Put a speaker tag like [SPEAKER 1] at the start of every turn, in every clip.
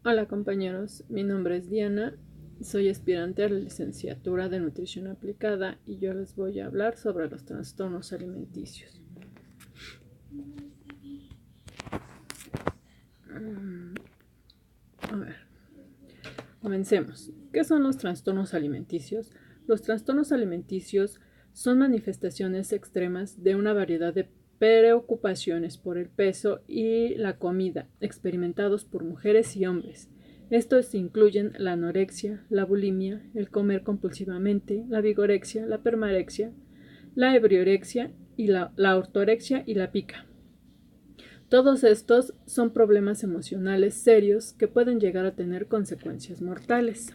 [SPEAKER 1] Hola compañeros, mi nombre es Diana, soy aspirante a la licenciatura de Nutrición Aplicada y yo les voy a hablar sobre los trastornos alimenticios. A ver, comencemos. ¿Qué son los trastornos alimenticios? Los trastornos alimenticios son manifestaciones extremas de una variedad de preocupaciones por el peso y la comida experimentados por mujeres y hombres. Estos incluyen la anorexia, la bulimia, el comer compulsivamente, la vigorexia, la permarexia, la ebriorexia y la ortorexia y la pica. Todos estos son problemas emocionales serios que pueden llegar a tener consecuencias mortales.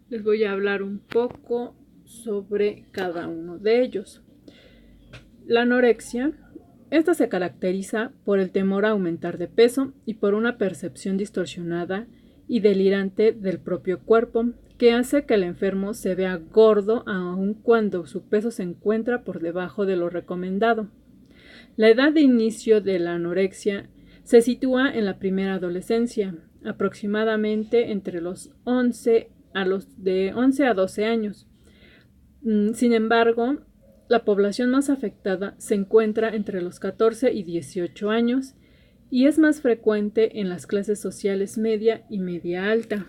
[SPEAKER 1] Les voy a hablar un poco sobre cada uno de ellos. La anorexia, esta se caracteriza por el temor a aumentar de peso y por una percepción distorsionada y delirante del propio cuerpo, que hace que el enfermo se vea gordo aun cuando su peso se encuentra por debajo de lo recomendado. La edad de inicio de la anorexia se sitúa en la primera adolescencia, aproximadamente entre los 11 a 12 años. Sin embargo, la población más afectada se encuentra entre los 14 y 18 años y es más frecuente en las clases sociales media y media alta.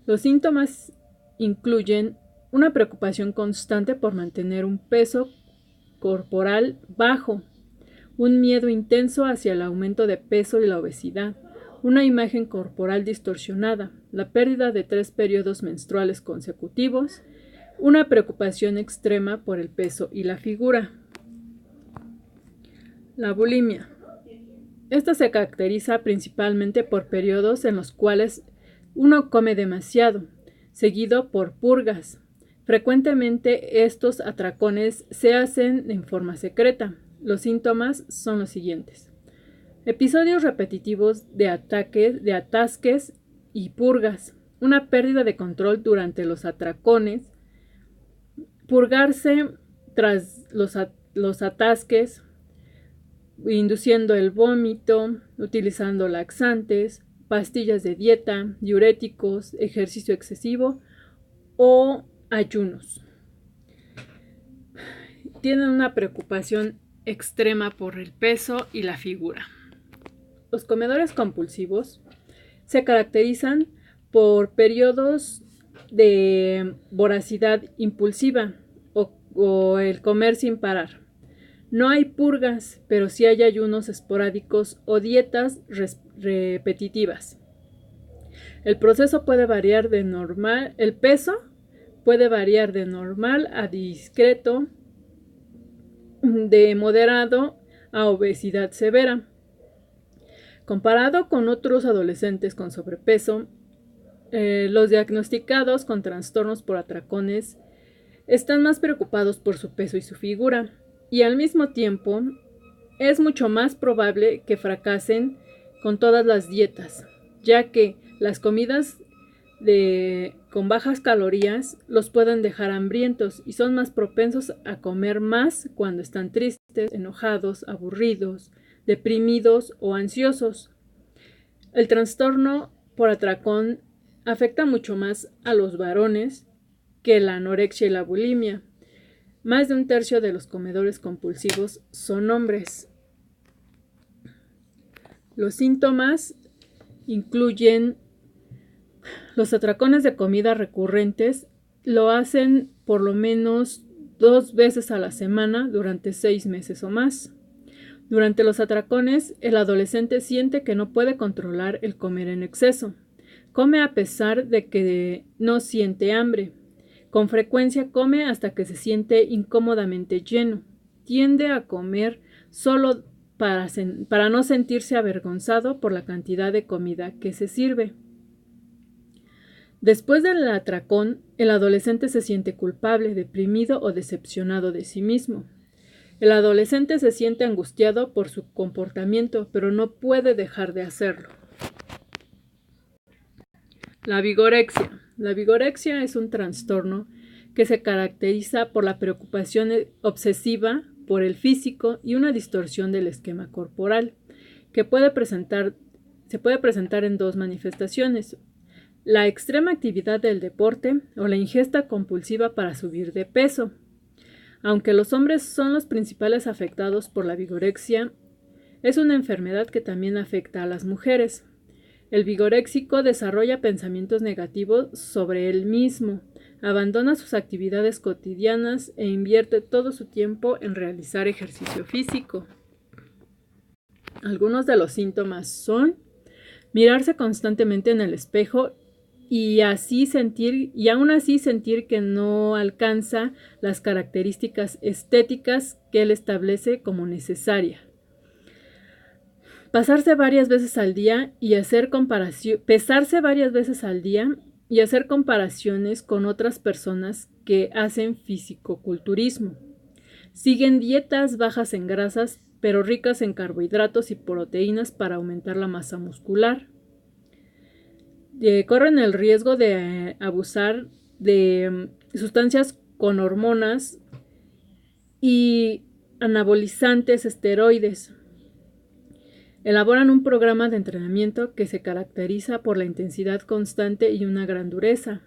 [SPEAKER 1] Los síntomas incluyen una preocupación constante por mantener un peso corporal bajo, un miedo intenso hacia el aumento de peso y la obesidad, una imagen corporal distorsionada, la pérdida de 3 periodos menstruales consecutivos, una preocupación extrema por el peso y la figura. La bulimia. Esta se caracteriza principalmente por periodos en los cuales uno come demasiado, seguido por purgas. Frecuentemente estos atracones se hacen en forma secreta. Los síntomas son los siguientes: episodios repetitivos de atasques y purgas, una pérdida de control durante los atracones, purgarse tras los atasques, induciendo el vómito, utilizando laxantes, pastillas de dieta, diuréticos, ejercicio excesivo o ayunos. Tienen una preocupación extrema por el peso y la figura. Los comedores compulsivos se caracterizan por periodos de voracidad impulsiva o el comer sin parar. No hay purgas, pero sí hay ayunos esporádicos o dietas repetitivas. El proceso puede variar de normal, el peso puede variar de normal a discreto, de moderado a obesidad severa. Comparado con otros adolescentes con sobrepeso, los diagnosticados con trastornos por atracones están más preocupados por su peso y su figura, y al mismo tiempo es mucho más probable que fracasen con todas las dietas, ya que las comidas con bajas calorías los pueden dejar hambrientos y son más propensos a comer más cuando están tristes, enojados, aburridos, deprimidos o ansiosos. El trastorno por atracón afecta mucho más a los varones que la anorexia y la bulimia. Más de un tercio de los comedores compulsivos son hombres. Los síntomas incluyen los atracones de comida recurrentes. Lo hacen por lo menos 2 veces a la semana durante 6 meses o más. Durante los atracones, el adolescente siente que no puede controlar el comer en exceso. Come a pesar de que no siente hambre. Con frecuencia come hasta que se siente incómodamente lleno. Tiende a comer solo para no sentirse avergonzado por la cantidad de comida que se sirve. Después del atracón, el adolescente se siente culpable, deprimido o decepcionado de sí mismo. El adolescente se siente angustiado por su comportamiento, pero no puede dejar de hacerlo. La vigorexia. La vigorexia es un trastorno que se caracteriza por la preocupación obsesiva por el físico y una distorsión del esquema corporal, que puede presentarse Se puede presentar en dos manifestaciones: la extrema actividad del deporte o la ingesta compulsiva para subir de peso. Aunque los hombres son los principales afectados por la vigorexia, es una enfermedad que también afecta a las mujeres. El vigoréxico desarrolla pensamientos negativos sobre él mismo, abandona sus actividades cotidianas e invierte todo su tiempo en realizar ejercicio físico. Algunos de los síntomas son mirarse constantemente en el espejo y aún así sentir que no alcanza las características estéticas que él establece como necesaria. Pesarse varias veces al día y hacer comparaciones con otras personas que hacen fisicoculturismo. Siguen dietas bajas en grasas, pero ricas en carbohidratos y proteínas para aumentar la masa muscular. Corren el riesgo de abusar de sustancias con hormonas y anabolizantes esteroides. Elaboran un programa de entrenamiento que se caracteriza por la intensidad constante y una gran dureza.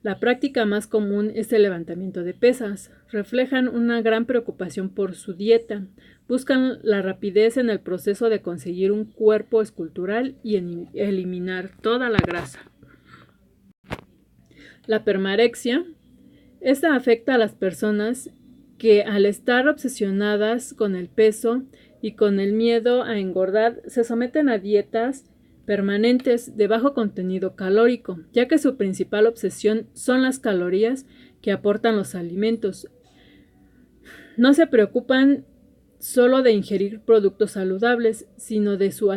[SPEAKER 1] La práctica más común es el levantamiento de pesas. Reflejan una gran preocupación por su dieta. Buscan la rapidez en el proceso de conseguir un cuerpo escultural y eliminar toda la grasa. La permarexia. Esta afecta a las personas que, al estar obsesionadas con el peso y con el miedo a engordar, se someten a dietas permanentes de bajo contenido calórico, ya que su principal obsesión son las calorías que aportan los alimentos. No se preocupan solo de ingerir productos saludables, sino que su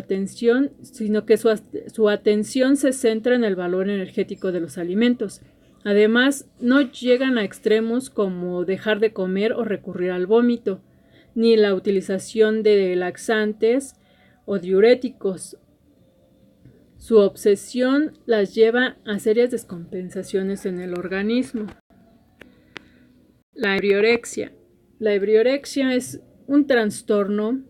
[SPEAKER 1] atención se centra en el valor energético de los alimentos. Además, no llegan a extremos como dejar de comer o recurrir al vómito, ni la utilización de laxantes o diuréticos. Su obsesión las lleva a serias descompensaciones en el organismo. La ebriorexia. La ebriorexia es un trastorno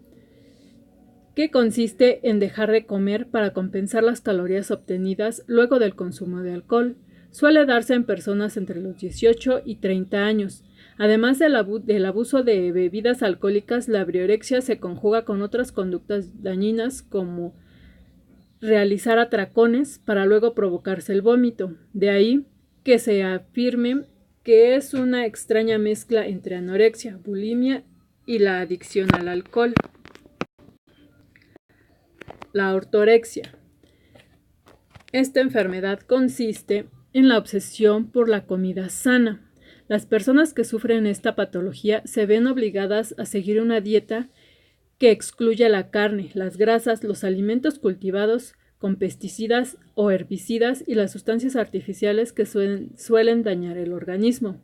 [SPEAKER 1] que consiste en dejar de comer para compensar las calorías obtenidas luego del consumo de alcohol. Suele darse en personas entre los 18 y 30 años. Además del abuso de bebidas alcohólicas, la ebriorexia se conjuga con otras conductas dañinas como realizar atracones para luego provocarse el vómito. De ahí que se afirme que es una extraña mezcla entre anorexia, bulimia y la adicción al alcohol. La ortorexia. Esta enfermedad consiste en la obsesión por la comida sana. Las personas que sufren esta patología se ven obligadas a seguir una dieta que excluye la carne, las grasas, los alimentos cultivados con pesticidas o herbicidas y las sustancias artificiales que suelen dañar el organismo.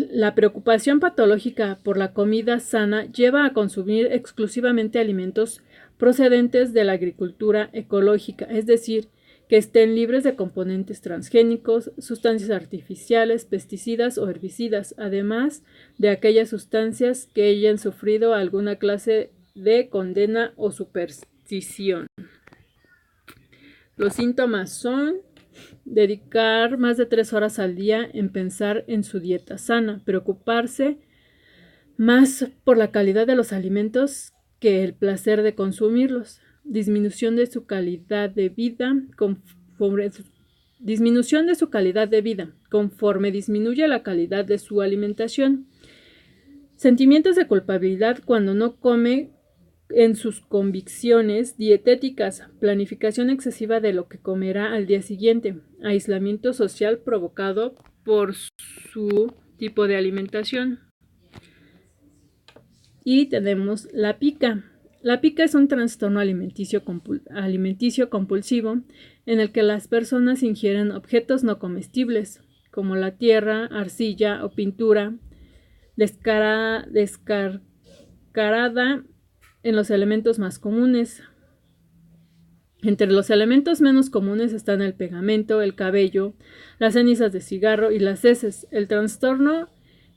[SPEAKER 1] La preocupación patológica por la comida sana lleva a consumir exclusivamente alimentos procedentes de la agricultura ecológica, es decir, que estén libres de componentes transgénicos, sustancias artificiales, pesticidas o herbicidas, además de aquellas sustancias que hayan sufrido alguna clase de condena o superstición. Los síntomas son dedicar más de 3 horas al día en pensar en su dieta sana, preocuparse más por la calidad de los alimentos que el placer de consumirlos, disminución de su calidad de vida conforme disminuye la calidad de su alimentación, sentimientos de culpabilidad cuando no come en sus convicciones dietéticas, planificación excesiva de lo que comerá al día siguiente, aislamiento social provocado por su tipo de alimentación. Y tenemos la pica. La pica es un trastorno alimenticio compulsivo en el que las personas ingieren objetos no comestibles, como la tierra, arcilla o pintura, descarada en los elementos más comunes. Entre los elementos menos comunes están el pegamento, el cabello, las cenizas de cigarro y las heces. El trastorno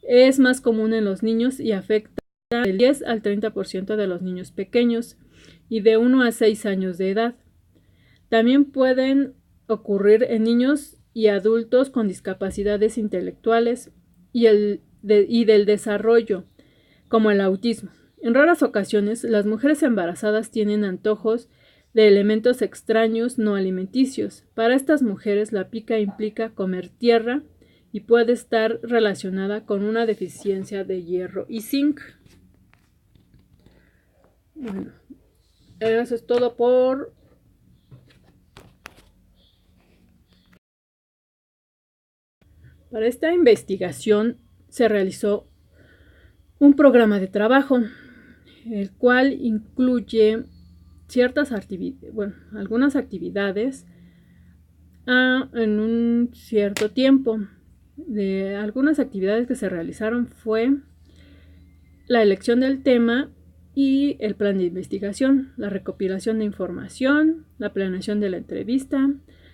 [SPEAKER 1] es más común en los niños y afecta del 10 al 30% de los niños pequeños y de 1 a 6 años de edad. También pueden ocurrir en niños y adultos con discapacidades intelectuales y del desarrollo, como el autismo. En raras ocasiones, las mujeres embarazadas tienen antojos de elementos extraños no alimenticios. Para estas mujeres, la pica implica comer tierra y puede estar relacionada con una deficiencia de hierro y zinc. Bueno, eso es todo por... Para esta investigación se realizó un programa de trabajo, el cual incluye algunas actividades en un cierto tiempo. De algunas actividades que se realizaron fue la elección del tema y el plan de investigación, la recopilación de información, la planeación de la entrevista,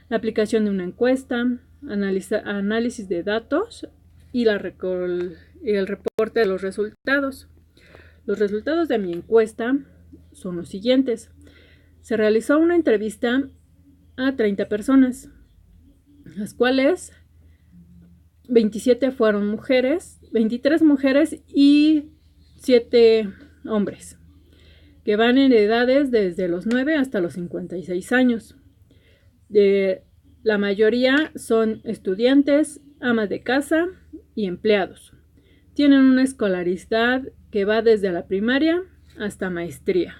[SPEAKER 1] la aplicación de una encuesta, análisis de datos y el reporte de los resultados. Los resultados de mi encuesta son los siguientes. Se realizó una entrevista a 30 personas, las cuales 27 fueron mujeres, 23 mujeres y 7 hombres, que van en edades desde los 9 hasta los 56 años. La mayoría son estudiantes, amas de casa y empleados. Tienen una escolaridad que va desde la primaria hasta maestría.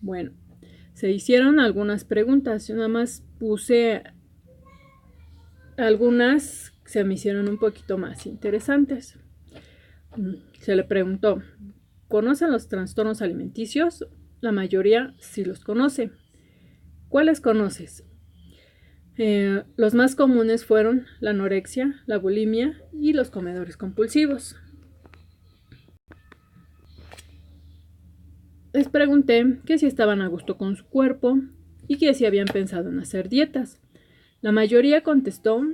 [SPEAKER 1] Bueno, se hicieron algunas preguntas. Yo nada más puse algunas que se me hicieron un poquito más interesantes. Se le preguntó, ¿conocen los trastornos alimenticios? La mayoría sí los conoce. ¿Cuáles conoces? Los más comunes fueron la anorexia, la bulimia y los comedores compulsivos. Les pregunté que si estaban a gusto con su cuerpo y que si habían pensado en hacer dietas. La mayoría contestó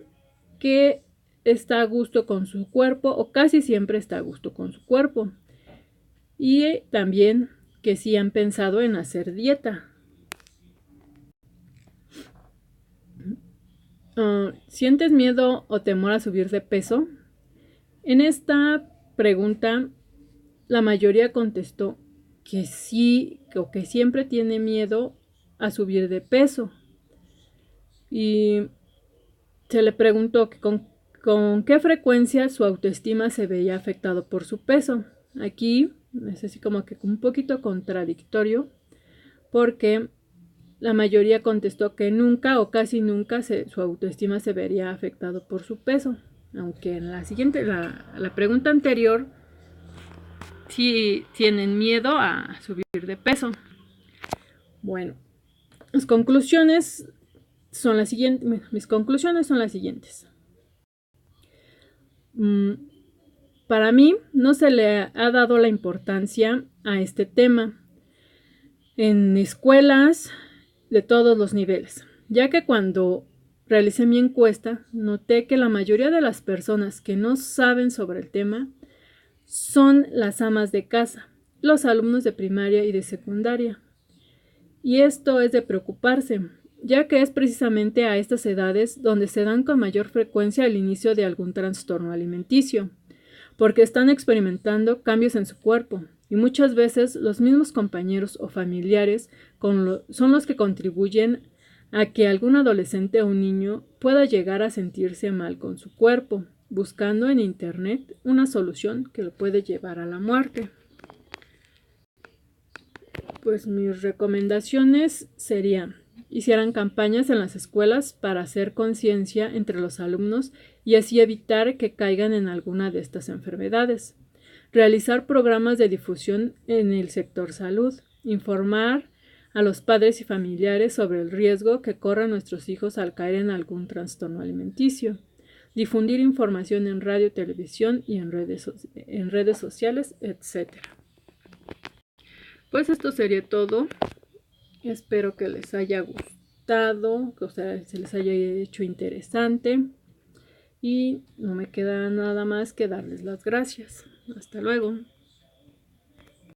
[SPEAKER 1] que está a gusto con su cuerpo o casi siempre está a gusto con su cuerpo. Y también que sí han pensado en hacer dieta. ¿Sientes miedo o temor a subir de peso? En esta pregunta, la mayoría contestó que sí, o que siempre tiene miedo a subir de peso. Y se le preguntó que con qué frecuencia su autoestima se veía afectado por su peso. Aquí es así como que un poquito contradictorio, porque la mayoría contestó que nunca o casi nunca su autoestima se vería afectado por su peso. Aunque en la pregunta anterior, sí tienen miedo a subir de peso. Bueno, mis conclusiones son las siguientes. Para mí no se le ha dado la importancia a este tema en escuelas de todos los niveles, ya que cuando realicé mi encuesta noté que la mayoría de las personas que no saben sobre el tema son las amas de casa, los alumnos de primaria y de secundaria. Y esto es de preocuparse, ya que es precisamente a estas edades donde se dan con mayor frecuencia el inicio de algún trastorno alimenticio, porque están experimentando cambios en su cuerpo y muchas veces los mismos compañeros o familiares son los que contribuyen a que algún adolescente o un niño pueda llegar a sentirse mal con su cuerpo, buscando en internet una solución que lo puede llevar a la muerte. Pues mis recomendaciones serían: hicieran campañas en las escuelas para hacer conciencia entre los alumnos y así evitar que caigan en alguna de estas enfermedades. Realizar programas de difusión en el sector salud. Informar a los padres y familiares sobre el riesgo que corren nuestros hijos al caer en algún trastorno alimenticio. Difundir información en radio, televisión y en redes sociales, etc. Pues esto sería todo. Espero que les haya gustado, que se les haya hecho interesante. y no me queda nada más que darles las gracias. Hasta luego.